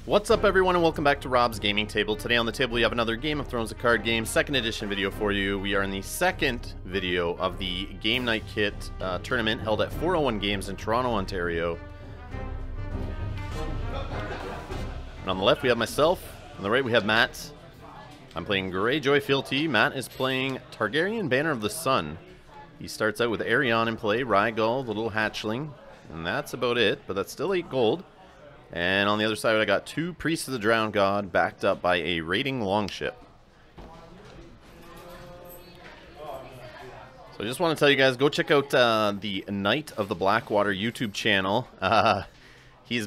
What's up, everyone, and welcome back to Rob's Gaming Table. Today on the table we have another Game of Thrones, a card game, 2nd edition video for you. We are in the second video of the Game Night Kit tournament held at 401 Games in Toronto, Ontario. And on the left we have myself, on the right we have Matt. I'm playing Greyjoy Fealty. Matt is playing Targaryen Banner of the Sun. He starts out with Arion in play, Rhaegal, the little hatchling, and that's about it, but that's still 8 gold. And on the other side, I got 2 Priests of the Drowned God backed up by a raiding longship. So I just want to tell you guys, go check out the Knight of the Blackwater YouTube channel. He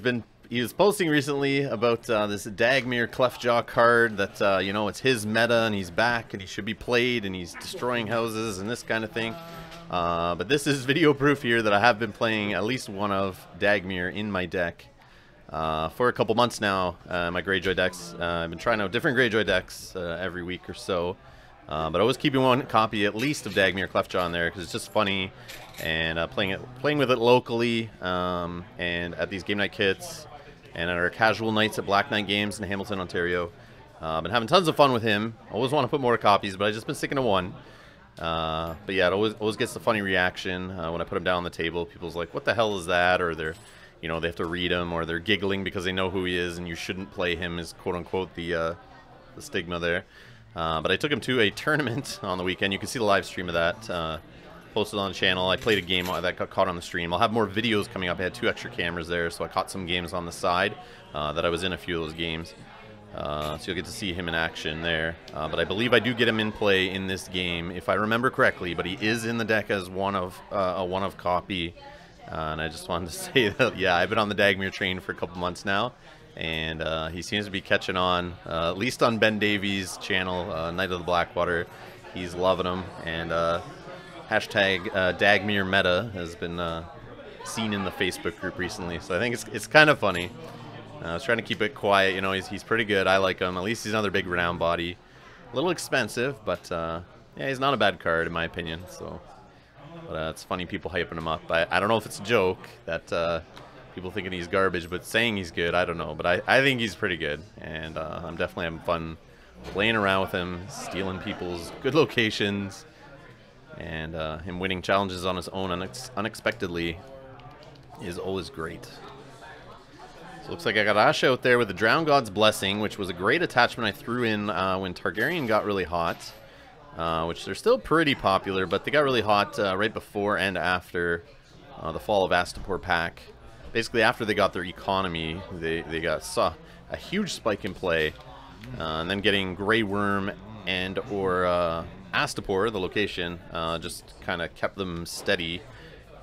was posting recently about this Dagmere Cleftjaw card that, you know, it's his meta and he's back and he should be played and he's destroying houses and this kind of thing. But this is video proof here that I have been playing at least one of Dagmere in my deck. For a couple months now, my Greyjoy decks. I've been trying out different Greyjoy decks every week or so, but always keeping one copy at least of Dagmere Cleftjaw in there because it's just funny, and playing with it locally, and at these game night kits, and at our casual nights at Black Knight Games in Hamilton, Ontario. Been having tons of fun with him. Always want to put more copies, but I've just been sticking to one. But yeah, it always gets the funny reaction when I put him down on the table. People's like, "What the hell is that?" Or they're, you know, they have to read him, or they're giggling because they know who he is and you shouldn't play him, is quote-unquote the stigma there. But I took him to a tournament on the weekend. You can see the live stream of that posted on the channel. I played a game that got caught on the stream. I'll have more videos coming up. I had 2 extra cameras there, so I caught some games on the side that I was in a few of those games. So you'll get to see him in action there. But I believe I do get him in play in this game, if I remember correctly. But he is in the deck as a one-of copy. And I just wanted to say that, yeah, I've been on the Dagmere train for a couple months now, and he seems to be catching on, at least on Ben Davies' channel, Knight of the Blackwater. He's loving them, and hashtag Dagmere Meta has been seen in the Facebook group recently, so I think it's kind of funny. I was trying to keep it quiet, you know, he's pretty good. I like him. At least he's another big renowned body. A little expensive, but yeah, he's not a bad card in my opinion, so... But it's funny people hyping him up. I don't know if it's a joke that people thinking he's garbage, but saying he's good, I don't know. But I think he's pretty good, and I'm definitely having fun playing around with him, stealing people's good locations, and him winning challenges on his own unexpectedly is always great. So it looks like I got Ash out there with the Drowned God's Blessing, which was a great attachment I threw in when Targaryen got really hot. Which they're still pretty popular, but they got really hot right before and after the fall of Astapor pack. Basically, after they got their economy, they saw a huge spike in play, and then getting Grey Worm and or Astapor, the location, just kind of kept them steady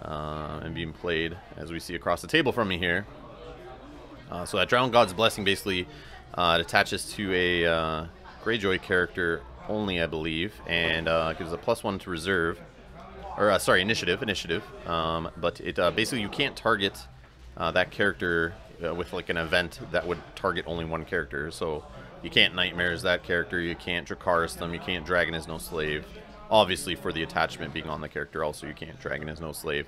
and being played, as we see across the table from me here. So that Drowned God's Blessing basically it attaches to a Greyjoy character only, I believe, and gives a +1 to reserve, or sorry, initiative. But it basically you can't target that character with like an event that would target only one character. So you can't Nightmares that character, you can't Dracarys them, you can't Dragon is no slave. Obviously, for the attachment being on the character, also you can't Dragon is no slave.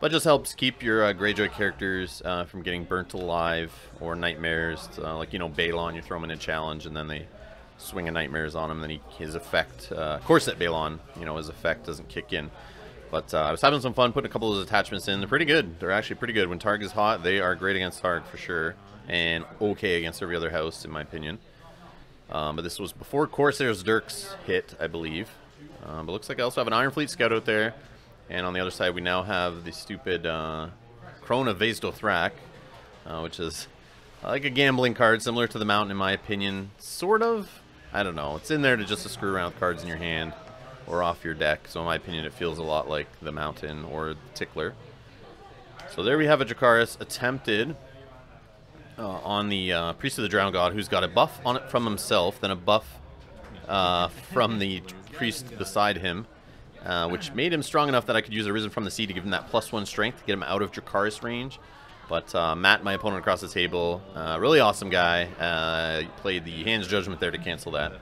But just helps keep your Greyjoy characters from getting burnt alive or Nightmares. Like, you know, Balon, you throw them in a challenge and then they swing of Nightmares on him, then his effect, Corset Balon, you know, his effect doesn't kick in. But I was having some fun putting a couple of those attachments in. They're pretty good. They're actually pretty good. When Targ is hot, they are great against Targ for sure, and okay against every other house, in my opinion. But this was before Corsair's Dirks hit, I believe. But looks like I also have an Iron Fleet Scout out there. And on the other side, we now have the stupid Crone of Vaesdothrak, which is like a gambling card, similar to the Mountain, in my opinion. Sort of. I don't know. It's in there to screw around with cards in your hand or off your deck. So in my opinion, it feels a lot like the Mountain or the Tickler. So there we have a Dracarys attempted on the Priest of the Drowned God, who's got a buff on it from himself, then a buff from the priest beside him, which made him strong enough that I could use Arisen from the Sea to give him that +1 strength to get him out of Dracarys range. But Matt, my opponent across the table, really awesome guy, played the Hand's Judgment there to cancel that.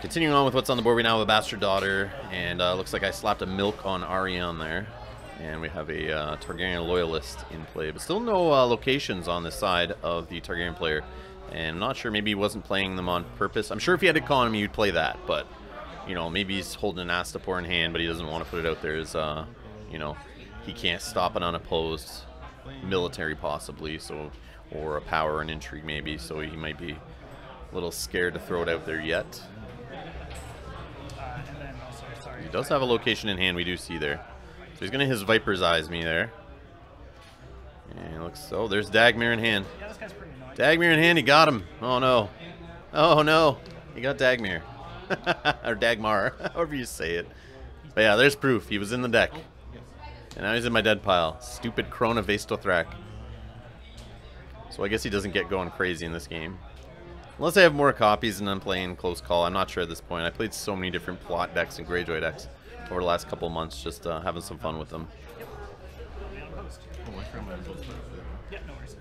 Continuing on with what's on the board, we now have a Bastard Daughter, and looks like I slapped a Milk on Arion there. And we have a Targaryen loyalist in play, but still no locations on this side of the Targaryen player. And I'm not sure, maybe he wasn't playing them on purpose. I'm sure if he had economy, he'd play that, but, you know, maybe he's holding an Astapor in hand, but he doesn't want to put it out there as, you know, he can't stop an unopposed military possibly, so, or a power and intrigue maybe, so he might be a little scared to throw it out there yet. He does have a location in hand, we do see there. So he's going to his Viper's Eyes me there. And it looks, oh, there's Dagmere in hand. Yeah, this guy's pretty annoying. Dagmere in hand, he got him. Oh no. Oh no. He got Dagmere. Or Dagmar, however you say it. But yeah, there's proof. He was in the deck. And now he's in my dead pile. Stupid Krona Vastothrak. So I guess he doesn't get going crazy in this game. Unless I have more copies and I'm playing close call. I'm not sure at this point. I played so many different plot decks and Greyjoy decks over the last couple months, just having some fun with them. Yep. Yeah, no worries.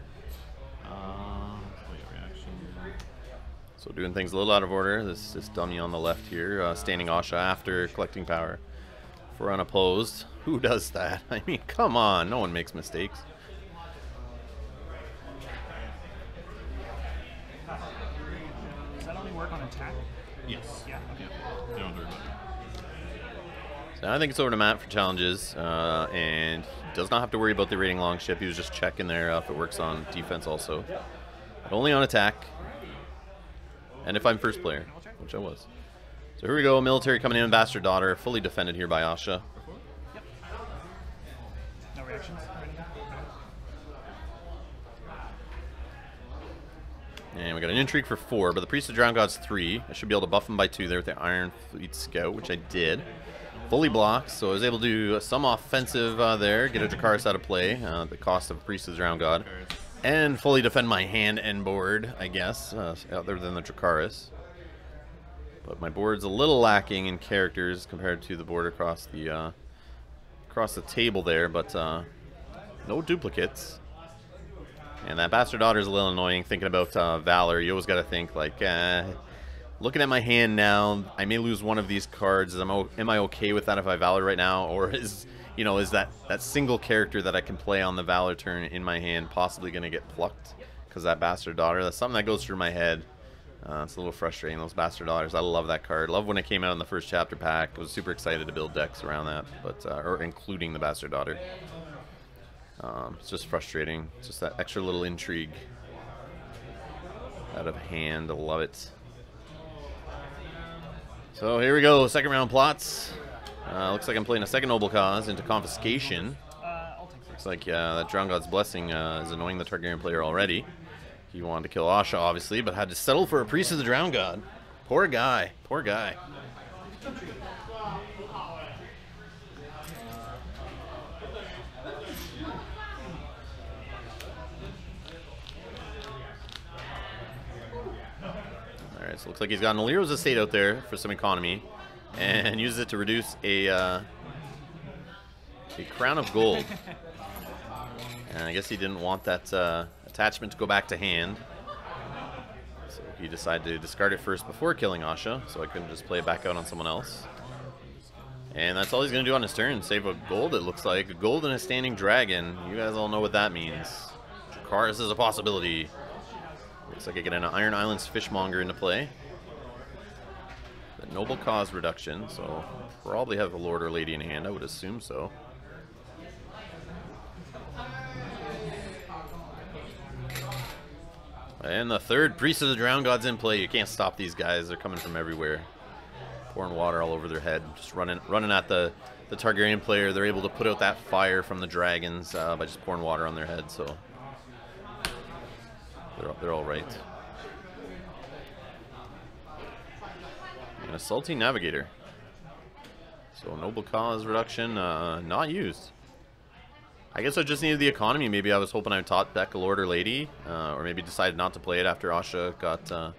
So doing things a little out of order. This dummy on the left here, standing Asha after collecting power for unopposed. Who does that? I mean, come on, no one makes mistakes. Does that only work on attack? Yes. Yeah. Okay. Don't worry about it. So I think it's over to Matt for challenges, and he does not have to worry about the raiding longship. He was just checking there if it works on defense also, but only on attack. And if I'm first player, which I was. So here we go, military coming in, Bastard Daughter, fully defended here by Asha. Yep. No reactions. And we got an intrigue for 4, but the Priest of Drowned God's 3. I should be able to buff him by 2 there with the Iron Fleet Scout, which I did. Fully blocked, so I was able to do some offensive there, get a Dracarys out of play, the cost of Priest of Drowned God. And fully defend my hand and board, I guess, other than the Dracarys. But my board's a little lacking in characters compared to the board across the table there, but no duplicates. And that Bastard Daughter's a little annoying, thinking about Valor. You always got to think, like, looking at my hand now, I may lose one of these cards. Am I okay with that if I Valor right now? Or is, you know, is that single character that I can play on the Valor turn in my hand possibly going to get plucked because that Bastard Daughter? That's something that goes through my head. It's a little frustrating, those Bastard Daughters. I love that card. Love when it came out in the first chapter pack. I was super excited to build decks around that, but or including the Bastard Daughter. It's just frustrating. It's just that extra little intrigue out of hand. I love it. So here we go, second round plots. Looks like I'm playing a second Noble Cause into Confiscation. I'll take Looks like that Drowned God's Blessing is annoying the Targaryen player already. He wanted to kill Asha, obviously, but had to settle for a Priest of the Drowned God. Poor guy. Poor guy. Alright, so looks like he's got an Aliro's Estate out there for some economy, and uses it to reduce a Crown of Gold. And I guess he didn't want that attachment to go back to hand. So he decided to discard it first before killing Asha, so I couldn't just play it back out on someone else. And that's all he's going to do on his turn, save a gold, it looks like. A gold and a standing dragon. You guys all know what that means. Dracarys is a possibility. Looks like I get an Iron Islands Fishmonger into play. The Noble Cause reduction, so probably have a Lord or Lady in hand, I would assume so. And the third Priest of the Drowned God's in play. You can't stop these guys, they're coming from everywhere. Pouring water all over their head, just running at the Targaryen player. They're able to put out that fire from the dragons by just pouring water on their head, so they're all right. And a Salty Navigator. So Noble Cause reduction, not used. I guess I just needed the economy. Maybe I was hoping I would top deck a Lord or Lady, or maybe decided not to play it after Asha got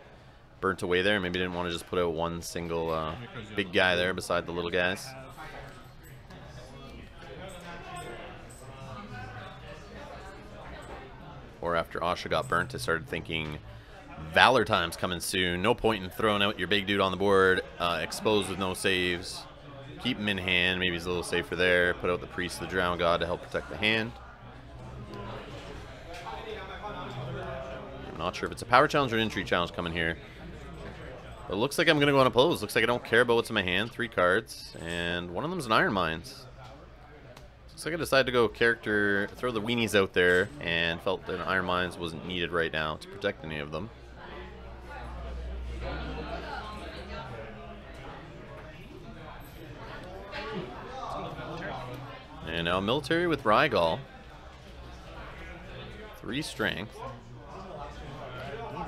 burnt away there. Maybe didn't want to just put out one single big guy there beside the little guys. Or after Asha got burnt, I started thinking, Valor time's coming soon. No point in throwing out your big dude on the board, exposed with no saves. keep him in hand. Maybe he's a little safer there. Put out the Priest of the Drowned God to help protect the hand. I'm not sure if it's a power challenge or an intrigue challenge coming here. But it looks like I'm going to go unopposed. Looks like I don't care about what's in my hand. 3 cards. And one of them is an Iron Mines. Looks like I decided to go character, throw the weenies out there, and felt that an Iron Mines wasn't needed right now to protect any of them. And now military with Rhaegal. 3 strength.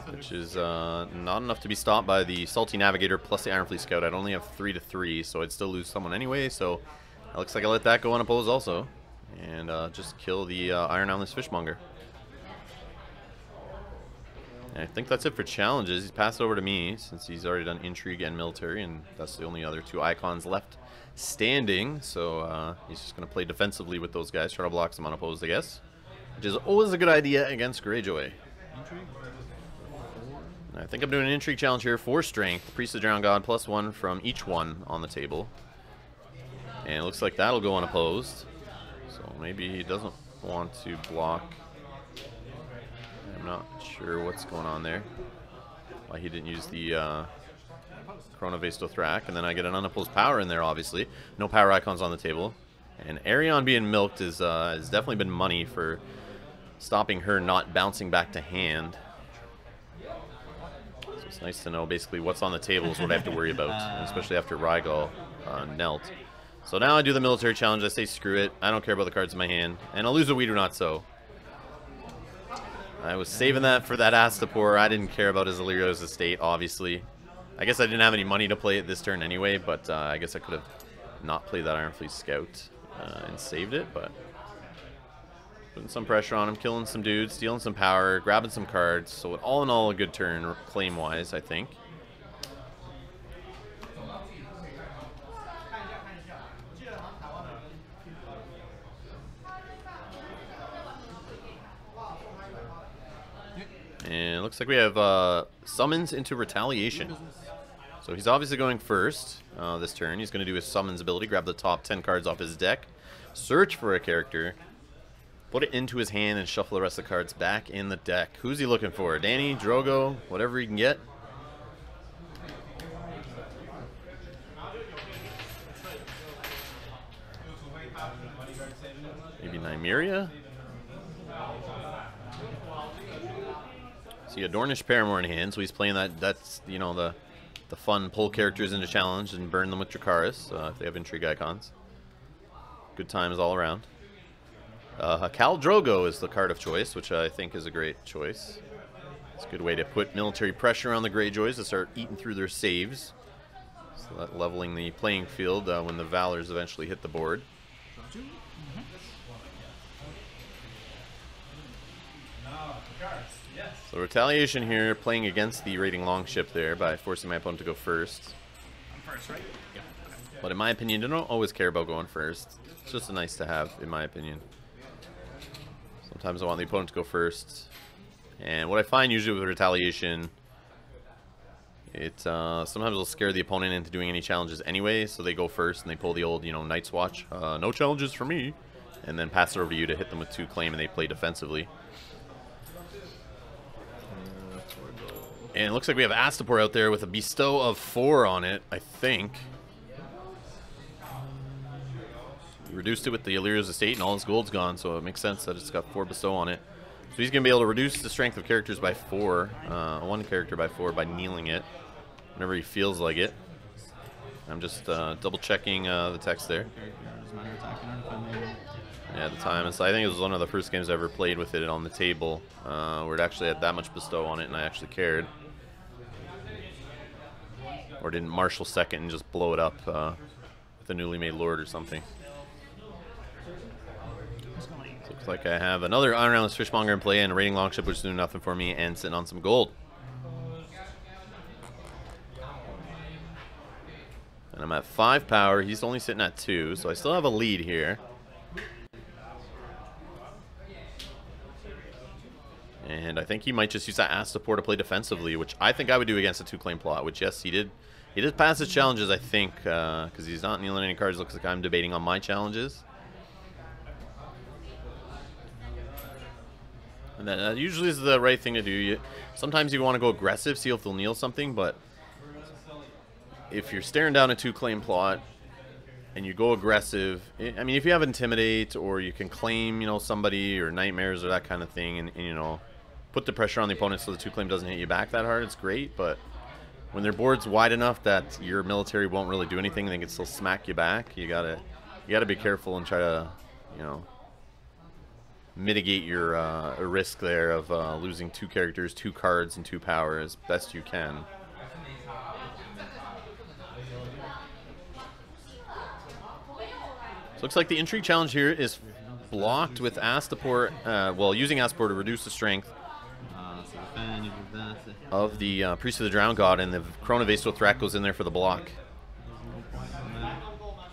Which is not enough to be stopped by the Salty Navigator plus the Ironfleet Scout. I'd only have 3 to 3, so I'd still lose someone anyway, so it looks like I let that go unopposed also. And just kill the Iron Islands Fishmonger. And I think that's it for challenges. He's passed it over to me since he's already done Intrigue and Military, and that's the only other 2 icons left standing. So he's just going to play defensively with those guys, try to block some unopposed, I guess. Which is always a good idea against Greyjoy. I think I'm doing an Intrigue challenge here for Strength. Priest of the Drowned God plus 1 from each one on the table. And it looks like that'll go unopposed. So maybe he doesn't want to block. I'm not sure what's going on there. Why he didn't use the Corona Vastothrak. And then I get an unopposed power in there, obviously. No power icons on the table. And Arion being milked is has definitely been money for stopping her not bouncing back to hand. So it's nice to know basically what's on the table is what I have to worry about, especially after Rhaegal knelt. So now I do the military challenge. I say screw it. I don't care about the cards in my hand. And I'll lose a We Do Not Sow. I was saving that for that Astapor. I didn't care about his Illyrio's estate, obviously. I guess I didn't have any money to play it this turn anyway, but I guess I could have not played that Ironfleet Scout and saved it, but putting some pressure on him, killing some dudes, stealing some power, grabbing some cards. So all in all, a good turn claim-wise, I think. And it looks like we have summons into retaliation. So he's obviously going first this turn. He's going to do his summons ability, grab the top 10 cards off his deck, search for a character, put it into his hand, and shuffle the rest of the cards back in the deck. Who's he looking for? Dany, Drogo, whatever he can get. Maybe Nymeria? See a Dornish Paramore in hand, so he's playing that's, you know, the fun pull characters into challenge and burn them with Dracarys if they have intrigue icons. Good times all around. Khal Drogo is the card of choice, which I think is a great choice. It's a good way to put military pressure on the Greyjoys to start eating through their saves. So that leveling the playing field when the Valors eventually hit the board. So retaliation here, playing against the raiding longship there by forcing my opponent to go first. I'm first, right? Yeah. But in my opinion, I don't always care about going first. It's just a nice to have, in my opinion. Sometimes I want the opponent to go first. And what I find usually with retaliation, it sometimes will scare the opponent into doing any challenges anyway, so they go first and they pull the old, you know, Night's Watch. No challenges for me. And then pass it over to you to hit them with 2 claim, and they play defensively. And it looks like we have Astapor out there with a bestow of 4 on it, I think. We reduced it with the Illyrio's estate, and all his gold's gone, so it makes sense that it's got 4 bestow on it. So he's going to be able to reduce the strength of characters by 4, one character by 4 by kneeling it, whenever he feels like it. I'm just double checking the text there. Yeah, at the time, so I think it was one of the first games I ever played with it on the table, where it actually had that much bestow on it, and I actually cared. Or didn't marshal second and just blow it up with a newly made lord or something. Looks like I have another Iron Islands Fishmonger in play and a raiding longship, which is doing nothing for me, and sitting on some gold. And I'm at 5 power. He's only sitting at 2, so I still have a lead here. And I think he might just use that Astapor to play defensively, which I think I would do against a 2-claim plot, which, yes, he did He did pass his challenges, I think, because he's not kneeling any cards. Looks like I'm debating on my challenges. And that usually is the right thing to do. Sometimes you want to go aggressive, see if they'll kneel something, but if you're staring down a 2-claim plot and you go aggressive, I mean, if you have Intimidate or you can claim, you know, somebody or Nightmares or that kind of thing, and you know, put the pressure on the opponent so the 2-claim doesn't hit you back that hard, it's great, but when their board's wide enough that your military won't really do anything and they can still smack you back, you gotta be careful and try to, you know, mitigate your risk there of losing 2 characters, 2 cards, and 2 power as best you can. So looks like the Intrigue challenge here is blocked with Astapor, well, using Astapor to reduce the strength of the Priest of the Drowned God, and the Corona Vasto Thrak goes in there for the block.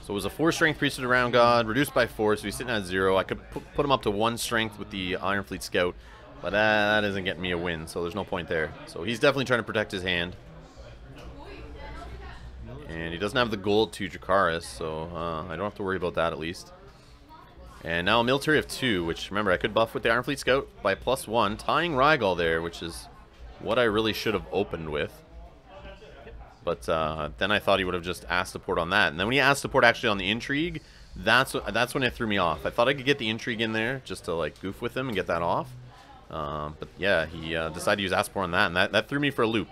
So it was a 4-strength Priest of the Drowned God, reduced by 4, so he's sitting at 0. I could put him up to 1 strength with the Iron Fleet Scout, but that isn't getting me a win, so there's no point there. So he's definitely trying to protect his hand. And he doesn't have the gold to Dracarys, so I don't have to worry about that at least. And now a military of 2, which, remember, I could buff with the Iron Fleet Scout by +1, tying Rygol there, which is what I really should have opened with. But then I thought he would have just asked support on that. And then when he asked support actually on the Intrigue, that's when it threw me off. I thought I could get the Intrigue in there just to like goof with him and get that off. But yeah, he decided to use Astapor on that, and that threw me for a loop.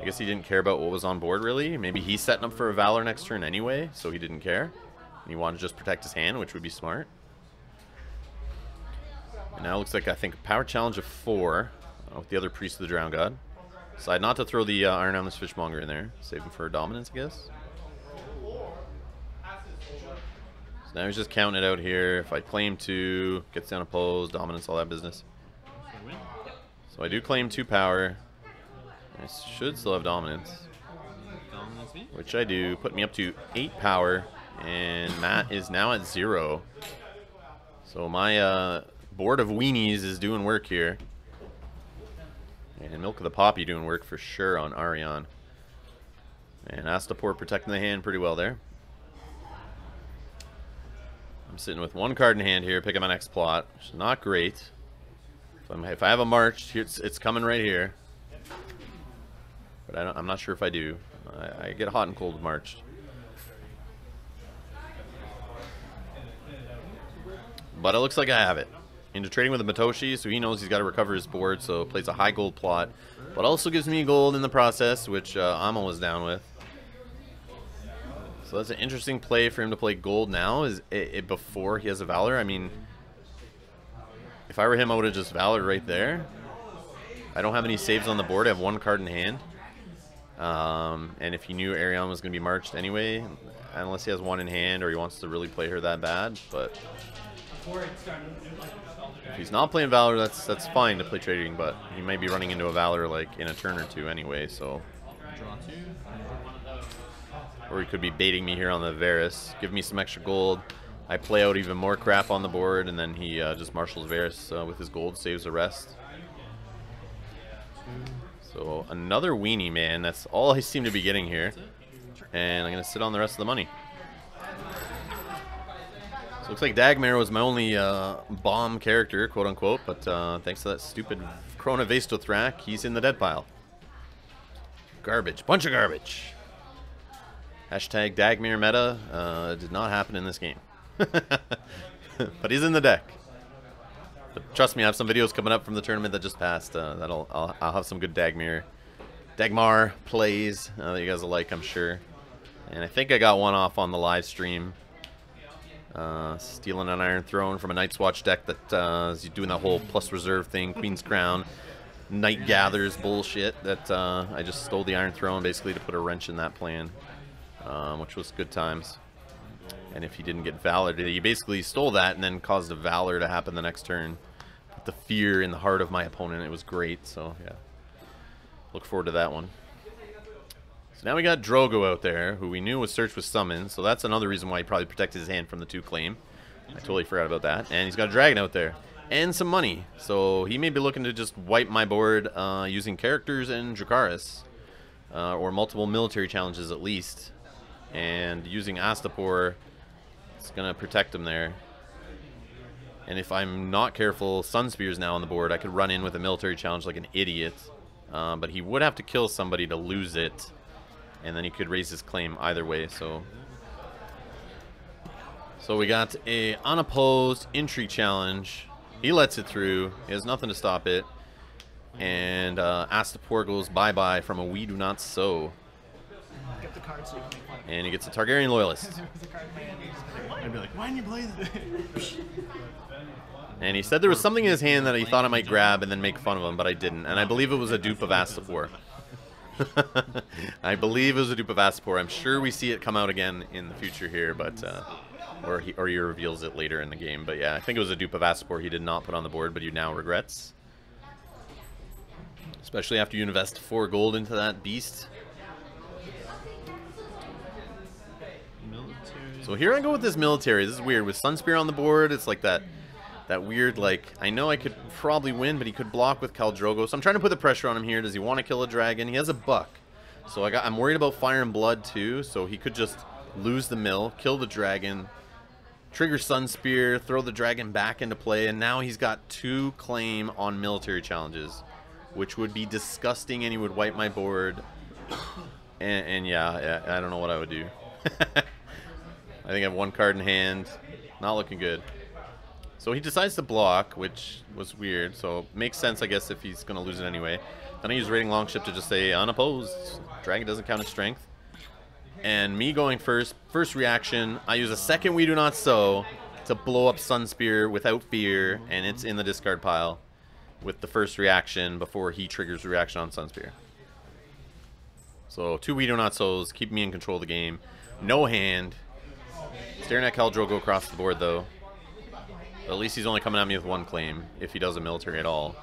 I guess he didn't care about what was on board, really. Maybe he's setting up for a Valor next turn anyway, so he didn't care. And he wanted to just protect his hand, which would be smart. And now it looks like, I think, a power challenge of 4 with the other Priest of the Drowned God. Decide not to throw the Iron Helmless Fishmonger in there. Save him for dominance, I guess. So now he's just counting it out here. If I claim 2, gets down opposed, dominance, all that business. So I do claim 2 power. I should still have dominance, which I do. Put me up to 8 power, and Matt is now at 0. So my board of weenies is doing work here. And Milk of the Poppy doing work for sure on Arion. And Astapor protecting the hand pretty well there. I'm sitting with 1 card in hand here, picking my next plot, which is not great. If I have a march, it's coming right here. But I'm not sure if I do. I get hot and cold with marched. But it looks like I have it. Into trading with the Matoshi, so he knows he's got to recover his board, so plays a high gold plot, but also gives me gold in the process, which I'm always down with. So that's an interesting play for him to play gold now, is it before he has a Valor. I mean, if I were him, I would have just Valor right there. I don't have any saves on the board. I have 1 card in hand. And if he knew Arion was going to be marched anyway, unless he has 1 in hand or he wants to really play her that bad, but if he's not playing Valor, that's fine to play trading, but he might be running into a Valor like in a turn or 2 anyway, so. Or he could be baiting me here on the Varys, give me some extra gold. I play out even more crap on the board, and then he just marshals Varys with his gold, saves the rest. So another weenie, man. That's all I seem to be getting here. And I'm going to sit on the rest of the money. So looks like Dagmar was my only bomb character, quote unquote, but thanks to that stupid Corona Vasto Thrak, he's in the dead pile. Garbage. Bunch of garbage. Hashtag Dagmar meta did not happen in this game. But he's in the deck. But trust me, I have some videos coming up from the tournament that just passed. I'll have some good Dagmar plays that you guys will like, I'm sure. And I think I got one off on the live stream. Stealing an Iron Throne from a Night's Watch deck that is doing that whole plus reserve thing, Queen's Crown, Night Gathers bullshit. That I just stole the Iron Throne basically to put a wrench in that plan, which was good times. And if he didn't get Valor, he basically stole that and then caused a Valor to happen the next turn. Put the fear in the heart of my opponent. It was great. So yeah, look forward to that one. So now we got Drogo out there, who we knew was searched with summons, so that's another reason why he probably protected his hand from the 2 claim. I totally forgot about that. And he's got a dragon out there. And some money. So he may be looking to just wipe my board using characters and Dracarys. or multiple military challenges at least. And using Astapor, it's going to protect him there. And if I'm not careful, Sun Spear's now on the board. I could run in with a military challenge like an idiot. But he would have to kill somebody to lose it. And then he could raise his claim either way. So we got a unopposed intrigue challenge. He lets it through. He has nothing to stop it. And Astapor goes bye-bye from a We Do Not Sow. Get the card so you can make fun of And he gets a Targaryen Loyalist. I'd be like, why didn't you play that? And he said there was something in his hand that he thought I might grab and then make fun of him, but I didn't. And I believe it was a dupe of Astapor. I believe it was a dupe of Astapor. I'm sure we see it come out again in the future here, but or he reveals it later in the game. But yeah, I think it was a dupe of Astapor he did not put on the board, but he now regrets. Especially after you invest 4 gold into that beast. So here I go with this military. This is weird. With Sunspear on the board, it's like that weird, like, I know I could probably win, but he could block with Khal Drogo. So I'm trying to put the pressure on him here. Does he want to kill a dragon? He has a buck. So I'm worried about Fire and Blood too. So he could just lose the mill, kill the dragon, trigger Sunspear, throw the dragon back into play, and now he's got 2 claim on military challenges, which would be disgusting, and he would wipe my board. And yeah, I don't know what I would do. I think I have 1 card in hand. Not looking good. So he decides to block, which was weird. So it makes sense, I guess, if he's going to lose it anyway. Then I use Raiding Longship to just say unopposed. Dragon doesn't count as strength. And me going first reaction, I use a second We Do Not Sow to blow up Sunspear without fear, and it's in the discard pile with the first reaction before he triggers the reaction on Sunspear. So 2 We Do Not Sows, keep me in control of the game. No hand. Staring at Khal Drogo across the board, though. But at least he's only coming at me with 1 claim, if he does a military at all.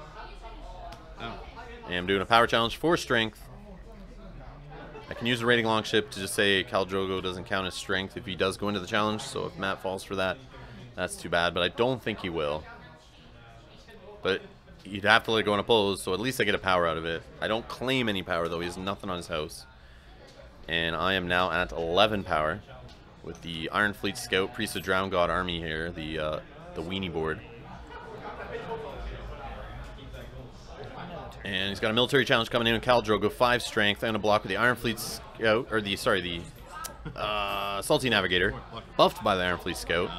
And I'm doing a power challenge for strength. I can use a Raiding Longship to just say Khal Drogo doesn't count as strength if he does go into the challenge, so if Matt falls for that, that's too bad, but I don't think he will. But you'd have to let it go unopposed, so at least I get a power out of it. I don't claim any power, though. He has nothing on his house. And I am now at 11 power with the Iron Fleet Scout, Priest of Drown God army here, the weenie board. And he's got a military challenge coming in with Khal Drogo, 5 strength. I'm going to block with the Iron Fleet Scout, or the Salty Navigator, buffed by the Iron Fleet Scout,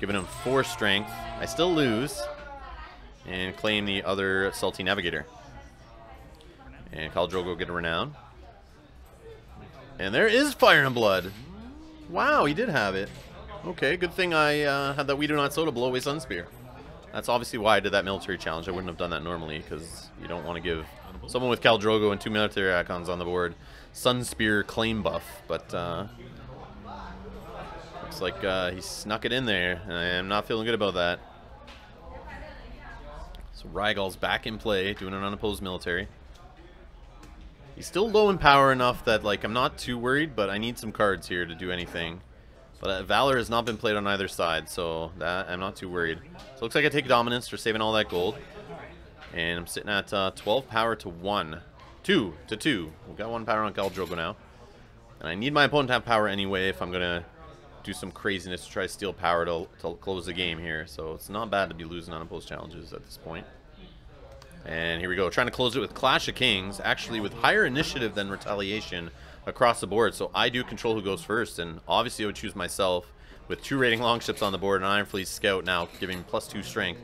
giving him 4 strength. I still lose, and claim the other Salty Navigator. And Khal Drogo get a Renown. And there is Fire and Blood. Wow, he did have it. Okay, good thing I had that We Do Not Sow to blow away Sunspear. That's obviously why I did that military challenge. I wouldn't have done that normally, because you don't want to give someone with Khal Drogo and 2 military icons on the board Sunspear claim buff. But looks like he snuck it in there, and I am not feeling good about that. So Rhaegal's back in play, doing an unopposed military. He's still low in power enough that, like, I'm not too worried, but I need some cards here to do anything. But Valor has not been played on either side, so that I'm not too worried. So it looks like I take Dominance for saving all that gold. And I'm sitting at 12 power to 1. 2 to 2. We've got 1 power on Khal Drogo now. And I need my opponent to have power anyway if I'm going to do some craziness to try to steal power to close the game here. So it's not bad to be losing unopposed challenges at this point. And here we go. Trying to close it with Clash of Kings, actually with higher initiative than Retaliation across the board. So I do control who goes first, and obviously I would choose myself with 2 Raiding Longships on the board and an Iron Fleet Scout now giving +2 strength.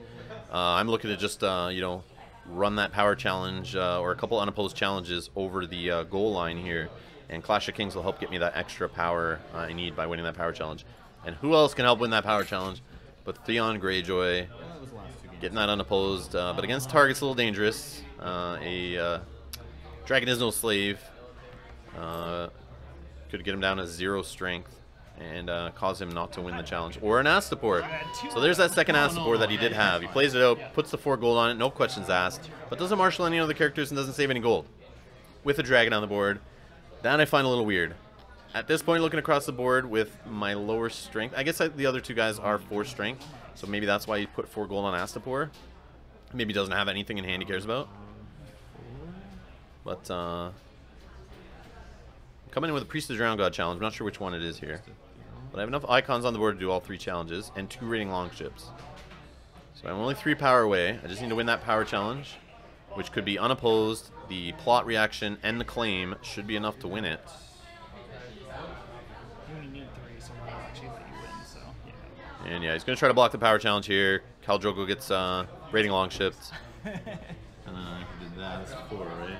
I'm looking to just, you know, run that power challenge or a couple unopposed challenges over the goal line here, and Clash of Kings will help get me that extra power I need by winning that power challenge. And who else can help win that power challenge but Theon Greyjoy, getting that unopposed, but against target's a little dangerous. A Dragon is no slave. Could get him down to 0 strength and cause him not to win the challenge. Or an Astapor. So there's that second Astapor that he did have. He plays it out, puts the 4 gold on it, no questions asked, but doesn't marshal any other characters and doesn't save any gold. With a dragon on the board. That I find a little weird. At this point, looking across the board with my lower strength, I guess the other 2 guys are 4 strength, so maybe that's why he put 4 gold on Astapor. Maybe he doesn't have anything in hand he cares about. But coming in with a Priest of the Drowned God challenge. I'm not sure which one it is here. But I have enough icons on the board to do all 3 challenges and 2 raiding longships. So I'm only 3 power away. I just need to win that power challenge, which could be unopposed. The plot reaction and the claim should be enough to win it. You only need 3, so we'll actually let you win, so yeah. And yeah, he's going to try to block the power challenge here. Khal Drogo gets raiding longships. Did that as 4, right?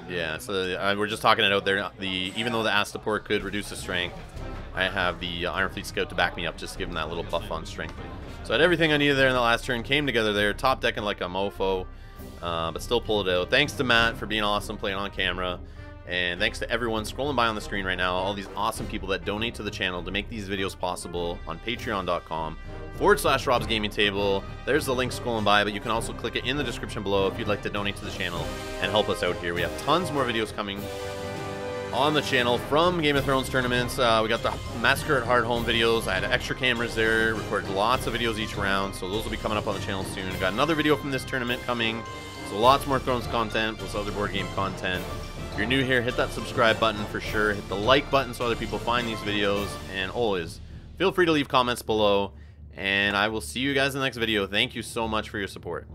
Yeah, so we're just talking it out there. Even though the Astapor could reduce the strength, I have the Iron Fleet Scout to back me up, just to give him that little buff on strength. So I had everything I needed there in the last turn, came together there, top decking like a mofo, but still pulled it out. Thanks to Matt for being awesome, playing on camera, and thanks to everyone scrolling by on the screen right now, all these awesome people that donate to the channel to make these videos possible on patreon.com/Rob's Gaming Table. There's the link scrolling by, but you can also click it in the description below if you'd like to donate to the channel and help us out here. We have tons more videos coming on the channel from Game of Thrones tournaments. We got the Massacre at Hardhome videos. I had extra cameras there, recorded lots of videos each round, so those will be coming up on the channel soon. Got another video from this tournament coming, so lots more Thrones content plus other board game content. If you're new here, hit that subscribe button for sure. Hit the like button so other people find these videos, and always feel free to leave comments below, and I will see you guys in the next video. Thank you so much for your support.